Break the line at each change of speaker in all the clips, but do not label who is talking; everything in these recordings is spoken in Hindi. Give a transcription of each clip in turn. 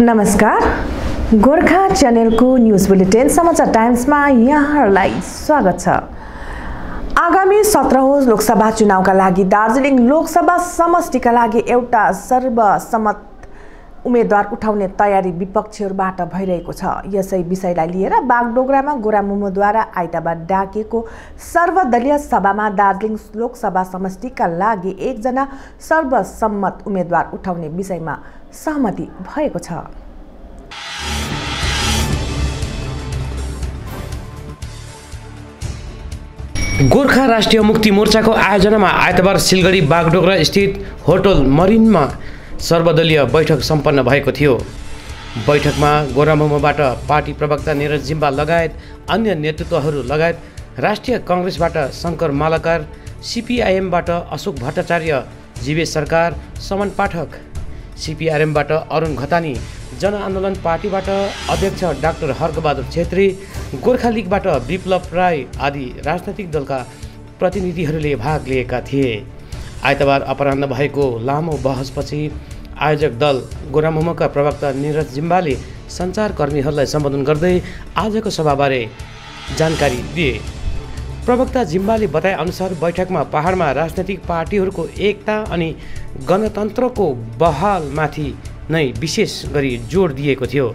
नमस्कार, गोर्खा च्यानलको न्यूज बुलेटिन समाचार टाइम्समा यहाँहरूलाई स्वागत छ। आगामी 17औं लोकसभा चुनावका लागि दार्जिलिङ लोकसभा समष्टिका लागि एउटा सर्वसम्मत उम्मेदवार उठाउने तयारी विपक्षीहरूबाट भइरहेको छ। यसै विषयलाई लिएर बागडोगरामा गोरामुमोद्वारा आइतबार डाकिएको सर्वदलीय सभामा दार्जिलिङ लोकसभा समष्टिका लागि एकजना सर्वसम्मत उम्मेदवार उठाउने विषयमा सहमति भएको छ।
गोर्खा राष्ट्रिय मुक्ति मोर्चाको आयोजनामा आइतबार सिलगढी बागडोगरा स्थित होटल मरिनमा सर्वदलीय बैठक सम्पन्न भएको थियो। बैठकमा गोरामुमोबाट पार्टी प्रवक्ता निरज जिम्बा लगायत अन्य नेतृत्वहरू लगायत राष्ट्रिय कांग्रेसबाट शङ्कर मालाकार, सीपीआईएमबाट अशोक भट्टाचार्य, जीवेश सरकार, समन पाठक, सीपीआरएमबाट अरुण घतानी, जनआन्दोलन पार्टीबाट अध्यक्ष डाक्टर हर्कबहादुर छेत्री, गोर्खा लिगबाट विप्लव राई आदि राजनैतिक दलका प्रतिनिधिहरूले भाग लिएका थिए। आइतबार अपराह्न भएको लामो बहसपछि आयोजक दल गोरामुमोका प्रवक्ता निरज जिम्बाले सञ्चारकर्मीहरूलाई सम्बोधन गर्दै आजको सभाबारे जानकारी दिए। प्रवक्ता जिम्बाले बताए अनुसार बैठकमा पहाडमा राजनैतिक पार्टीहरूको एकता अनि गणतन्त्रको बहालमाथि नै विशेष गरी जोड दिएको थियो।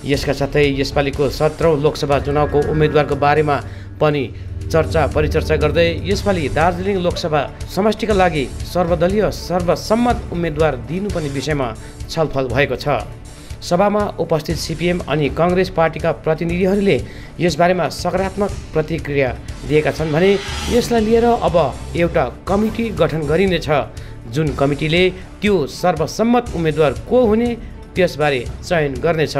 यसका साथै यसपालिको 17औं लोकसभा चुनावको उम्मेदवारको बारेमा पनि चर्चा परिचर्चा गर्दै यसपालि दार्जिलिङ लोकसभा समष्टिका लागि सर्वदलीय सर्वसम्मत उम्मेदवार दिनुपर्ने विषयमा छलफल भएको छ। सभामा उपस्थित सीपीएम अनि कांग्रेस पार्टीका प्रतिनिधिहरूले यसबारेमा सकारात्मक प्रतिक्रिया दिएका छन् भने यसलाई लिएर अब एउटा कमिटी गठन गरिनेछ, जुन कमिटीले त्यो सर्वसम्मत उम्मेदवार को हुने त्यसबारे चयन गर्नेछ।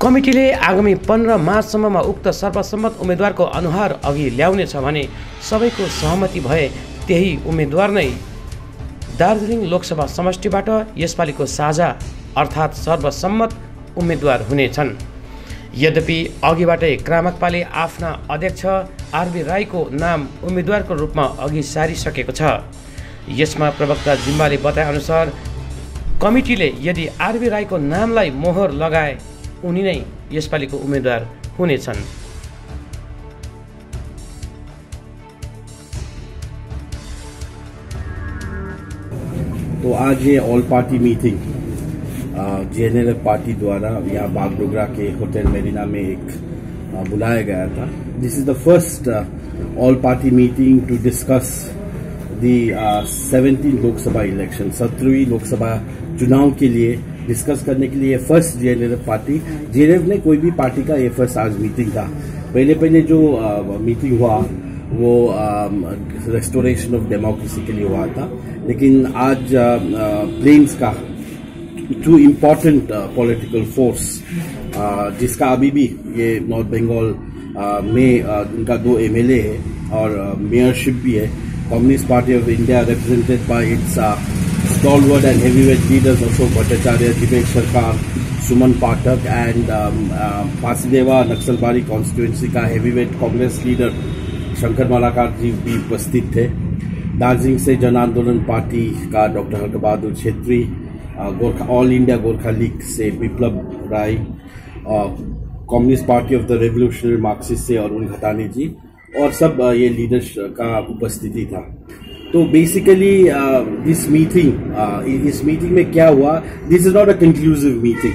कमिटीले आगामी 15 मार्चसम्ममा उक्त सर्वसम्मत उम्मेदवारको अनुहार अघि ल्याउनेछ भने सबैको सहमति भए त्यही उम्मेदवार नै दार्जिलिङ लोकसभा समष्टिबाट यसपालिको साझा अर्थात् सर्वसम्मत उम्मेदवार हुनेछन्। यद्यपि अघिबाटै क्रामकपाले आफ्ना अध्यक्ष आरबी राईको नाम उम्मेदवारको रूपमा अघि सारिसकेको छ। यसमा प्रवक्ता जिम्बाले बताए अनुसार कमिटीले यदि आरबी राईको नामलाई मोहर लगाए उनी नै यसपालिको उम्मेदवार हुनेछन्।
तो आज ये ऑल पार्टी मीटिंग जेएनएलएफ पार्टी द्वारा यहाँ बागडोगरा के होटल मेरीना में एक बुलाया गया था। This is the first all party meeting to discuss the 17 Lok Sabha election, 17वीं लोकसभा चुनाव के लिए डिस्कस करने के लिए फर्स्ट जेएनएलएफ पार्टी, जेएनएलएफ ने कोई भी पार्टी का ये फर्स्ट आज मीटिंग था। पहले जो मीटिंग हुआ वो रेस्टोरेशन ऑफ डेमोक्रेसी के लिए हुआ था, लेकिन आज प्लेन्स का टू इम्पोर्टेंट पॉलिटिकल फोर्स जिसका अभी भी ये नॉर्थ बंगाल में उनका 2 एमएलए है और मेयरशिप भी है। Communist party of India represented by its stalwart and heavyweight leaders Ashok Bhattacharya, Jivesh Sarkar, Suman Pathak and Pasideva Naxalbari constituency का हेवीवेट कांग्रेस लीडर शंकर मालाकार जी भी उपस्थित थे। दार्जिलिंग से जन आंदोलन पार्टी का doctor Harkabahadur Chhetri, all India Gorkha league से Biplab Rai, communist party of the revolutionary Marxist से अरुण घतानी जी और सब ये लीडर्स का उपस्थिति था। तो बेसिकली इस मीटिंग में क्या हुआ, this is not a conclusive meeting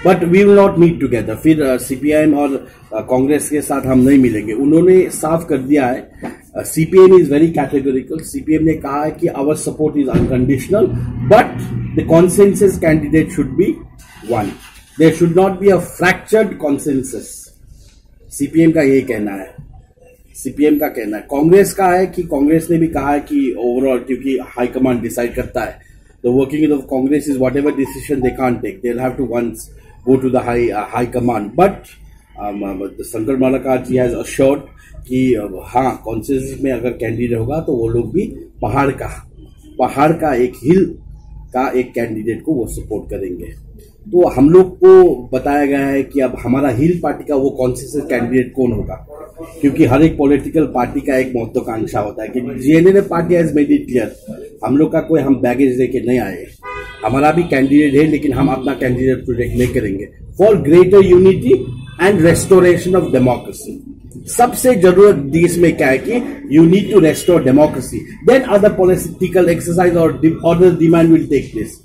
but we will not meet together. फिर सीपीआईएम और कांग्रेस के साथ हम नहीं मिलेंगे। उन्होंने साफ कर दिया है, CPM is very categorical. CPM ने कहा है कि our support is unconditional but the consensus candidate should be one, there should not be a fractured consensus. CPM का यही कहना है, सीपीएम का कहना है। कांग्रेस का है कि कांग्रेस ने भी कहा है कि ओवरऑल क्योंकि हाईकमांड डिसाइड करता है, the working of Congress is whatever decision they can't take, they have to once go to the high command. But Shankar Malakar ji has assured कि हाँ कॉन्सेंसस में अगर कैंडिडेट होगा तो वो लोग भी पहाड़ का एक हिल का एक कैंडिडेट को वो सपोर्ट करेंगे। तो हम लोग को बताया गया है कि अब हमारा हिल पार्टी का वो कॉन्सेंसस कैंडिडेट कौन होगा। क्योंकि हर एक पॉलिटिकल पार्टी का एक महत्वाकांक्षा होता है कि JNLF party has made it clear, हम लोग का कोई हम बैगेज लेके नहीं आए, हमारा भी कैंडिडेट है लेकिन हम अपना कैंडिडेट प्रोटेक्ट नहीं करेंगे for greater unity and restoration of democracy. सबसे जरूरत देश में क्या है कि you need to restore democracy, then other political exercise और other demand will take place.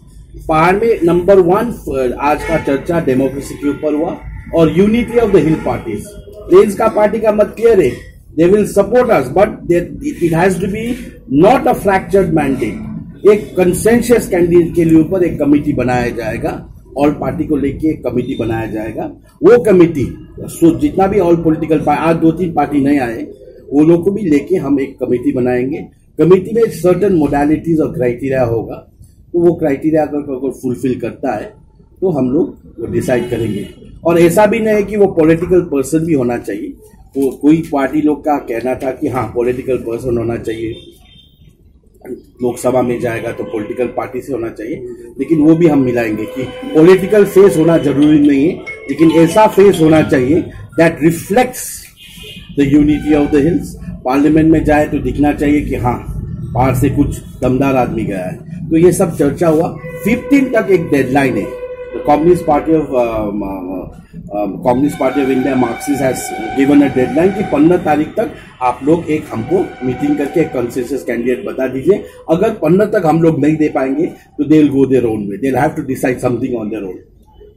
पहाड़ में नंबर 1 आज का चर्चा डेमोक्रेसी के ऊपर हुआ और unity of the hill parties. Plains का पार्टी का मत क्लियर है, they will support us but it has to be not a fractured mandate. एक कंसेंसस कैंडिडेट के लिए ऊपर एक कमिटी बनाया जाएगा, ऑल पार्टी को लेके एक कमिटी बनाया जाएगा। वो कमिटी जितना भी ऑल पॉलिटिकल आज 2-3 पार्टी नहीं आए, वो लोग को भी लेके हम एक कमिटी बनाएंगे। कमिटी में सर्टेन मोडालिटीज और क्राइटेरिया होगा, तो वो क्राइटेरिया अगर फुलफिल करता है तो हम लोग डिसाइड करेंगे। और ऐसा भी नहीं है कि वो पॉलिटिकल पर्सन भी होना चाहिए। तो कोई पार्टी लोग का कहना था कि हाँ पॉलिटिकल पर्सन होना चाहिए, लोकसभा में जाएगा तो पॉलिटिकल पार्टी से होना चाहिए, लेकिन वो भी हम मिलाएंगे कि पॉलिटिकल फेस होना जरूरी नहीं है, लेकिन ऐसा फेस होना चाहिए that reflects the unity of the hills. Parliament में जाए तो दिखना चाहिए कि हाँ बाहर से कुछ दमदार आदमी गया है। तो ये सब चर्चा हुआ। 15 तक एक डेडलाइन है। Communist party of India Marxist has given a deadline कि 15 तारीख तक आप लोग एक हमको मीटिंग करके एक कंसेंसस कैंडिडेट बता दीजिए। अगर 15 तक हम लोग नहीं दे पाएंगे तो they will go their own way, they will have to decide something on their own.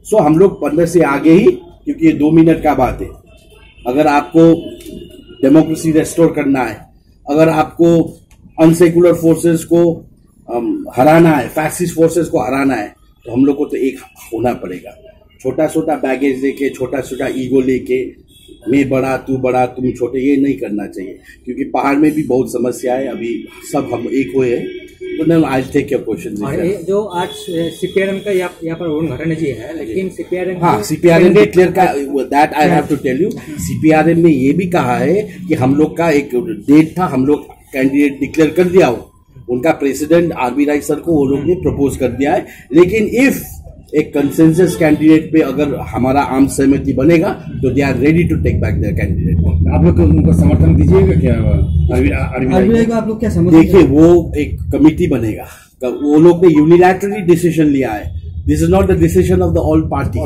So हम लोग 15 से आगे ही, क्योंकि ये 2 मिनट का बात है। अगर आपको डेमोक्रेसी रेस्टोर करना है, अगर आपको अनसेकुलर फोर्सेस को हराना है, फैसिस्ट फोर्सेस को हराना है, तो हम लोग को तो एक होना पड़ेगा। छोटा छोटा बैगेज लेके, छोटा छोटा ईगो लेके, मैं बड़ा तू बड़ा तुम छोटे, ये नहीं करना चाहिए। क्योंकि पहाड़ में भी बहुत समस्या है, अभी सब हम एक हुए हैं। तो ना आज टेक योर क्वेश्चन।
जो आज सीपीआरएम का यहाँ पर वरुण घराना जी है, लेकिन सीपीआरएम
सीपीआरएम डिक्लेयर का that I have to tell you. CPRM ने ये भी कहा है कि हम लोग का एक डेट था, हम लोग कैंडिडेट डिक्लेयर कर दिया हो। उनका प्रेसिडेंट आरबी राय सर को वो लोग ने प्रपोज कर दिया है, लेकिन इफ एक कंसेंसस कैंडिडेट पे अगर हमारा आम सहमति बनेगा तो they are ready to take back their candidate.
आप लोग उनको समर्थन दीजिएगा क्या?
आरबी राय को आप लोग क्या समझते?
देखिए वो एक कमिटी बनेगा, वो लोग ने यूनिलैटरली डिसीजन लिया है। This is not the decision of the all party.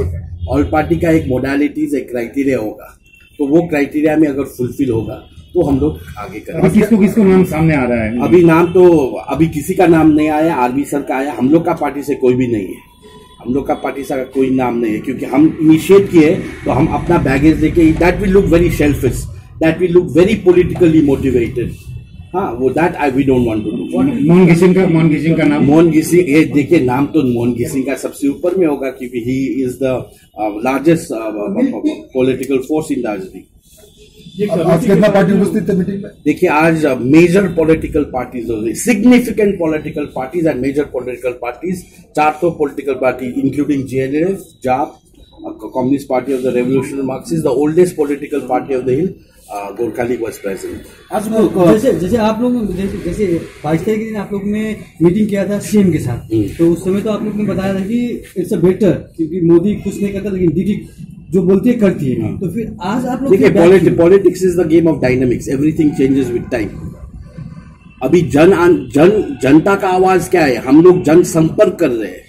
All party का एक मोडालिटीज, एक क्राइटेरिया होगा, तो वो क्राइटेरिया में अगर फुलफिल होगा तो हम लोग आगे करेंगे।
किसको नाम सामने आ रहा है?
अभी नाम तो अभी किसी का नाम नहीं आया, आरबी सर का आया। हम लोग का पार्टी से कोई भी नहीं है, हम लोग का पार्टी से कोई नाम नहीं है, क्योंकि हम इनिशिएट किए तो हम अपना बैगेज लेके, that will look very selfish, that will look very politically motivated. हाँ, वो that we don't want to do.
Mohan Ghising का नाम,
मोहन घिसिंग, ये देखिए नाम तो मोहन घिसिंग का सबसे ऊपर में होगा, क्योंकि he is the largest political force in Darjeeling.
कितना पार्टी उपस्थित है मीटिंग में?
देखिए आज major political parties, significant political parties and major political parties, 4 तो political party including JNLF, JAP, Communist party of the revolutionary Marxist, the oldest political party of the hill, Gorkha League was present.
जैसे आप लोग जैसे 22 तारीख के दिन आप लोग ने मीटिंग किया था सीएम के साथ, तो उस समय तो आप लोग ने बताया था कि इट्स अ बेटर, क्योंकि मोदी कुछ नहीं करता लेकिन दीदी जो बोलती है करती है। तो फिर आज आप लोग
देखिए politics is the game of dynamics, everything changes with time. अभी जनता का आवाज क्या है? हम लोग जनसंपर्क कर रहे हैं।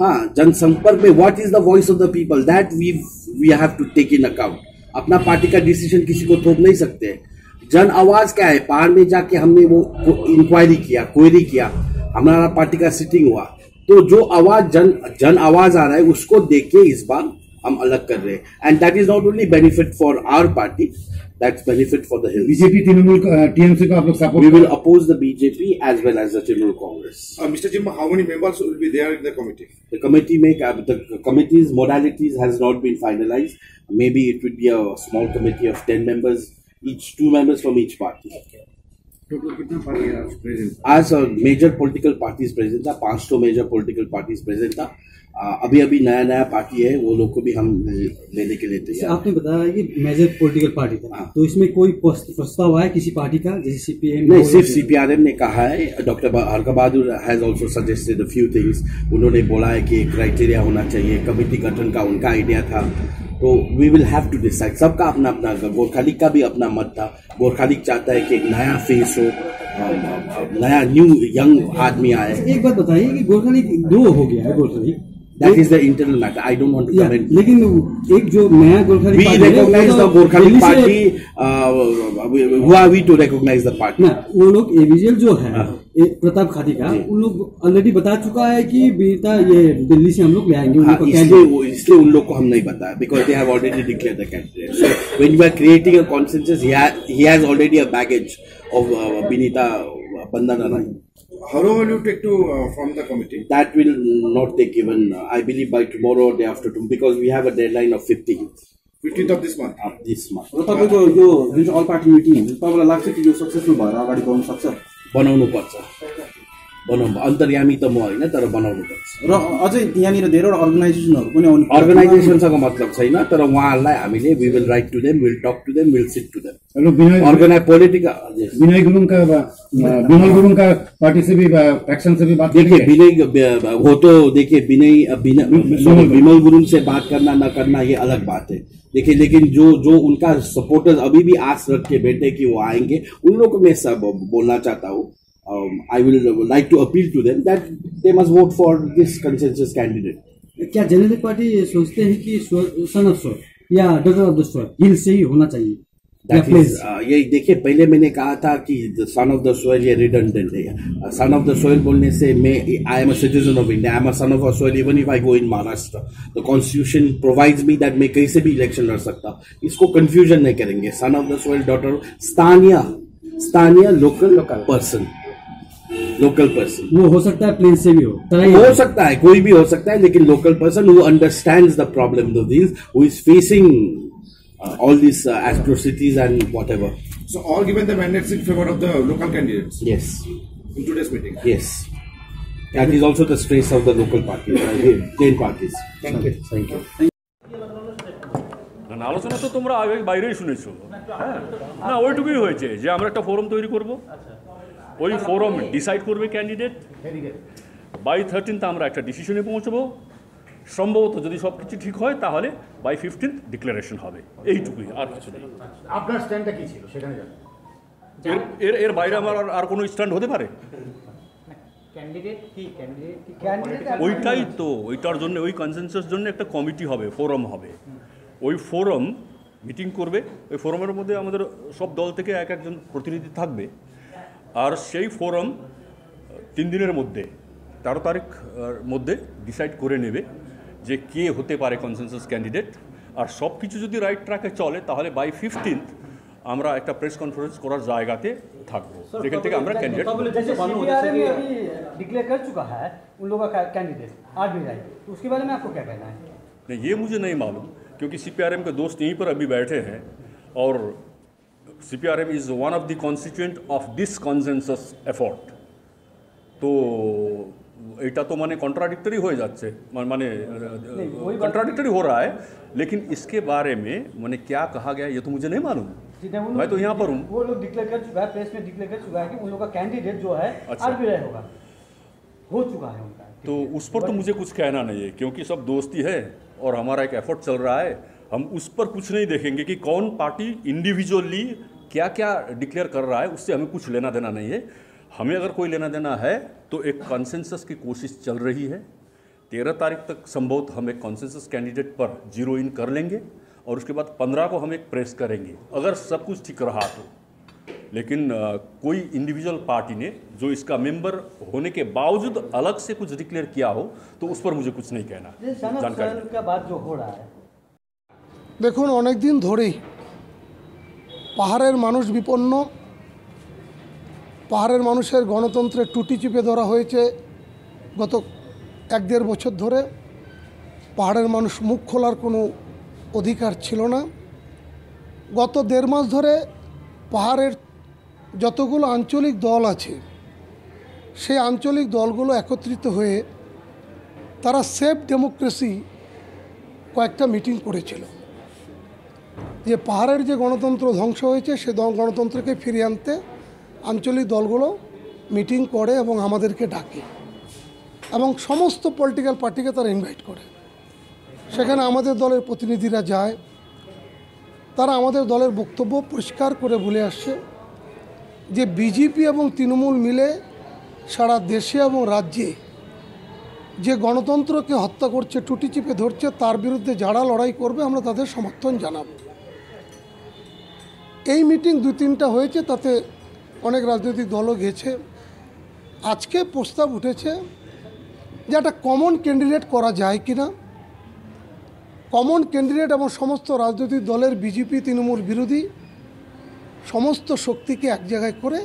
हाँ, जनसंपर्क में what is the voice of the people, that we have to take in account. अपना पार्टी का डिसीजन किसी को थोप नहीं सकते। जन आवाज क्या है? पहाड़ में जाके हमने वो इंक्वायरी किया, क्वेरी किया, हमारा पार्टी का सिटिंग हुआ, तो जो आवाज जन आवाज आ रहा है उसको देख के इस बार हम अलग कर रहे हैं। And that is not only benefit for our party, that's benefit for the hills.
BJP Trinamool TMC को आप लोग support?
We will oppose the BJP as well as the Trinamool Congress.
Mr. Jim, how many members will be there in the committee?
The committee's modalities has not been finalized. Maybe it would be a small committee of 10 members, each 2 members from each party.
Total कितना पार्टी है प्रेजेंट?
आज मेजर पॉलिटिकल पार्टीज प्रेजेंट था, 5 तो मेजर पॉलिटिकल पार्टीज प्रेजेंट था। अभी नया पार्टी है, वो लोग को भी हम लेने के लिए तैयार।
आपने बताया कि मेजर पॉलिटिकल पार्टी था, तो इसमें कोई प्रस्ताव आया किसी पार्टी का, जैसे सीपीएम?
नहीं, सिर्फ सीपीआरएम ने कहा है। Doctor Harka Bahadur has also suggested a few things. उन्होंने बोला है कि क्राइटेरिया होना चाहिए, कमिटी गठन का उनका आइडिया था। तो we will have to decide. सबका अपना अपना, गोरखा लीग का भी अपना मत था। गोरखा लीग चाहता है कि एक नया फेस हो, नया न्यू यंग आदमी आए।
एक बात बताइए कि गोरखा लीग 2 हो गया है, Gorkha league
That is the internal matter. I don't want to comment.
लेकिन एक जो नया Gorkha league,
We recognize the Gorkha League party. Who are we to recognize the party?
ना, वो लोग एविजियल जो है प्रताप खाती का, उन लोग ऑलरेडी बता चुका है कि बेटा ये दिल्ली से हम लोग ले आएंगे।
इसलिए उन लोग को हम नहीं बताया, because they have already declared the candidate. So when you are creating a consensus, he has already a baggage of Binita Bandana.
How long will you take to form the committee?
That will not take even, I believe, by tomorrow or day after tomorrow, because we have a deadline of 15th
of this month.
Of this month.
र तपाईको यो जुन चाहिँ अल पार्टी मिटिङ हुन्छ तपाईलाई लाग्छ कि यो सक्सेसफुल भएर अगाडि बढ्न सक्छ?
बनाउनु पर्छ। अन्तर्यामी त म होइन, तर बनाउनु पर्छ।
र अझै यहाँनिर धेरैवटा अर्गनाइजेसनहरू पनि आउनु,
अर्गनाइजेसनसँग मतलब छैन, तर उहाँहरूलाई हामीले we will write to them, will talk to them, will sit to them. Organise political
Binay Gurung का विमल गुरुङ का पार्टी से भी एक्शन से भी बात,
देखिए विनय वो तो देखिए विमल गुरुङ से बात करना न करना ये अलग बात है। देखिए लेकिन जो उनका सपोर्टर्स अभी भी आस रख के बैठे कि वो आएंगे, उन लोगों को मैं सब बोलना चाहता हूँ। I will like to appeal to them that they must vote for this consensus candidate.
क्या जनरल पार्टी सोचते हैं कि सन ऑफ सोइल या डॉटर ऑफ द सोइल हिल से ही होना चाहिए?
ये देखिए, पहले मैंने कहा था कि सन ऑफ द सोइल ये रिडंडेंट है। सन ऑफ द सोइल बोलने से मैं I am a citizen of India, I am a son of a soil even if I go in Maharashtra. The constitution provides me that मैं कहीं से भी इलेक्शन लड़ सकता। इसको कंफ्यूजन नहीं करेंगे। Son of the soil, daughter, स्थानीय लोकल पर्सन, लोकल पर्सन।
वो हो सकता है प्लेन से भी हो
सकता है, कोई भी हो सकता है, लेकिन local person who understands the problem of this, who is facing all these atrocities and whatever.
So all given the mandates in favor of the local candidates?
Yes.
In today's meeting?
Yes. That is also the strength of the local parties, 10 parties.
Thank you.
Thank you.
আলোচনা তো তোমরা আগে বাইরেই শুনেছো, হ্যাঁ না, ওইটুকুই হয়েছে যে আমরা একটা ফোরাম তৈরি করব, ওই ফোরাম ডিসাইড করবে ক্যান্ডিডেট। বাই 13th আমরা একটা ডিসিশনে পৌঁছবো। সম্ভবত যদি সব কিছু ঠিক হয় তাহলে বাই 15th ডিক্লারেশন হবে। এইটুকুই, আর কিছু নেই।
আপনার স্ট্যান্ডটা কি ছিল সেখানে?
এর বাইরে আমার আর কোনো স্ট্যান্ড হতে পারে? ওইটাই তো, ওইটার জন্য ওই কনসেনসাস জন্য একটা কমিটি হবে, ফোরাম হবে। ওই ফোরাম মিটিং করবে। ওই ফোরামের মধ্যে আমাদের সব দল থেকে একজন প্রতিনিধি থাকবে। আর সেই ফোরাম 3 দিনের মধ্যে 13 তারিখ মধ্যে ডিসাইড করে নেবে যে কে হতে পারে কনসেনসাস ক্যান্ডিডেট। আর সব কিছু যদি রাইট ট্র্যাকে চলে তাহলে বাই 15th আমরা একটা প্রেস কনফারেন্স করার জায়গাতে থাকবো, যেখান থেকে আমরা ক্যান্ডিডেट
डिक्लेयर कर चुका है उन लोगों का कैंडिडेट आरबीआई, तो उसके बारे में आपको क्या कहना है?
नहीं, ये मुझे नहीं मालूम, क्योंकि सीपीआरएम के दोस्त यहीं पर अभी बैठे हैं और CPRM is one of the constituent of this consensus effort. तो এটা তো মানে कॉन्ट्राडिक्टरी हो जाচ্ছে, माने कॉन्ट्राडिक्टरी हो रहा है। लेकिन इसके बारे में मैंने क्या कहा गया ये तो मुझे नहीं मालूम, मैं तो यहाँ पर हूँ।
वो लोग डिक्लेयर कर चुका है, प्रेस में डिक्लेयर कर चुका है कि उन लोग का कैंडिडेट जो है आरबीआई होगा, हो चुका है उनका।
तो उस पर तो मुझे कुछ कहना नहीं है, क्योंकि सब दोस्ती है और हमारा एक एफर्ट चल रहा है। हम उस पर कुछ नहीं देखेंगे कि कौन पार्टी इंडिविजुअली क्या क्या डिक्लेयर कर रहा है, उससे हमें कुछ लेना देना नहीं है। हमें अगर कोई लेना देना है तो एक कॉन्सेंसस की कोशिश चल रही है। 13 तारीख तक संभवतः हम एक कॉन्सेंसस कैंडिडेट पर जीरो इन कर लेंगे और उसके बाद 15 को हम एक प्रेस करेंगे, अगर सब कुछ ठीक रहा तो। लेकिन कोई इंडिविजुअल पार्टी ने जो इसका मेंबर होने के बावजूद अलग से कुछ डिक्लेयर किया हो तो उस पर मुझे कुछ नहीं कहना।
जानकारी का बात जो हो रहा है,
দেখুন অনেক দিন ধরেই পাহাড়ের মানুষ বিপন্ন, পাহাড়ের মানুষের গণতন্ত্রের টুটি চিপে ধরা হয়েছে গত 1-1.5 বছর ধরে। পাহাড়ের মানুষ মুখ খোলার কোনো অধিকার ছিল না। গত 1.5 মাস ধরে পাহাড়ের যতগুলো আঞ্চলিক দল আছে সেই আঞ্চলিক দলগুলো একত্রিত হয়ে তারা সেফ ডেমোক্রেসি কয়েকটা মিটিং করেছিল, যে পাহাড়ের যে গণতন্ত্র ধ্বংস হয়েছে সে গণতন্ত্রকে ফিরিয়ে আনতে আঞ্চলিক দলগুলো মিটিং করে এবং আমাদেরকে ডাকে এবং সমস্ত পলিটিক্যাল পার্টিকে তারা ইনভাইট করে। সেখানে আমাদের দলের প্রতিনিধিরা যায়, তারা আমাদের দলের বক্তব্য পরিষ্কার করে বলে আসছে যে বিজেপি এবং তৃণমূল মিলে সারা দেশে এবং রাজ্যে যে গণতন্ত্রকে হত্যা করছে, টুটি চিপে ধরছে, তার বিরুদ্ধে যারা লড়াই করবে আমরা তাদের সমর্থন জানাব। এই মিটিং 2-3টা হয়েছে, তাতে অনেক রাজনৈতিক দলও গেছে। আজকে প্রস্তাব উঠেছে যে একটা কমন ক্যান্ডিডেট করা যায় কিনা। কমন ক্যান্ডিডেট এবং সমস্ত রাজনৈতিক দলের বিজেপি তৃণমূল বিরোধী সমস্ত শক্তিকে এক জায়গায় করে,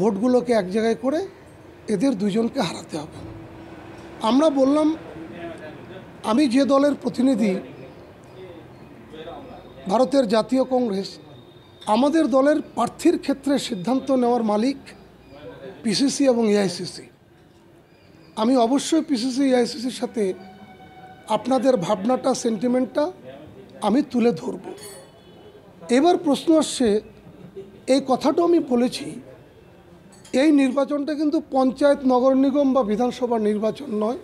ভোটগুলোকে এক জায়গায় করে এদের দুজনকে হারাতে হবে। আমরা বললাম, আমি যে দলের প্রতিনিধি, ভারতের জাতীয় কংগ্রেস, আমাদের দলের প্রার্থীর ক্ষেত্রে সিদ্ধান্ত নেওয়ার মালিক পিসিসি এবং এআইসিসি। আমি অবশ্যই পিসিসি এআইসিসির সাথে আপনাদের ভাবনাটা, সেন্টিমেন্টটা আমি তুলে ধরব। এবার প্রশ্ন আসছে, এই কথাটাও আমি বলেছি, এই নির্বাচনটা কিন্তু পঞ্চায়েত, নগর নিগম বা বিধানসভার নির্বাচন নয়,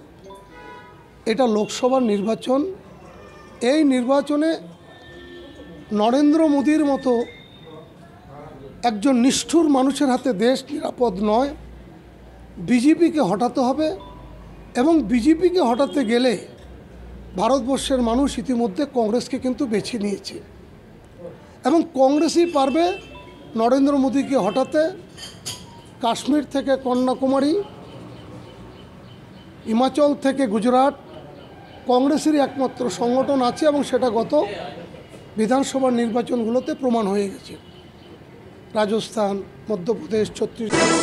এটা লোকসভার নির্বাচন। এই নির্বাচনে নরেন্দ্র মোদীর মতো একজন নিষ্ঠুর মানুষের হাতে দেশ নিরাপদ নয়। বিজেপিকে হটাতে হবে, এবং বিজেপিকে হটাতে গেলে ভারতবর্ষের মানুষ ইতিমধ্যে কংগ্রেসকে কিন্তু বেছে নিয়েছে, এবং কংগ্রেসই পারবে নরেন্দ্র মোদীকে হটাতে। কাশ্মীর থেকে কন্যাকুমারী, হিমাচল থেকে গুজরাট, কংগ্রেসেরই একমাত্র সংগঠন আছে, এবং সেটা গত বিধানসভার নির্বাচনগুলোতে প্রমাণ হয়ে গেছে। রাজস্থান, মধ্যপ্রদেশ, ছত্তিশগড়,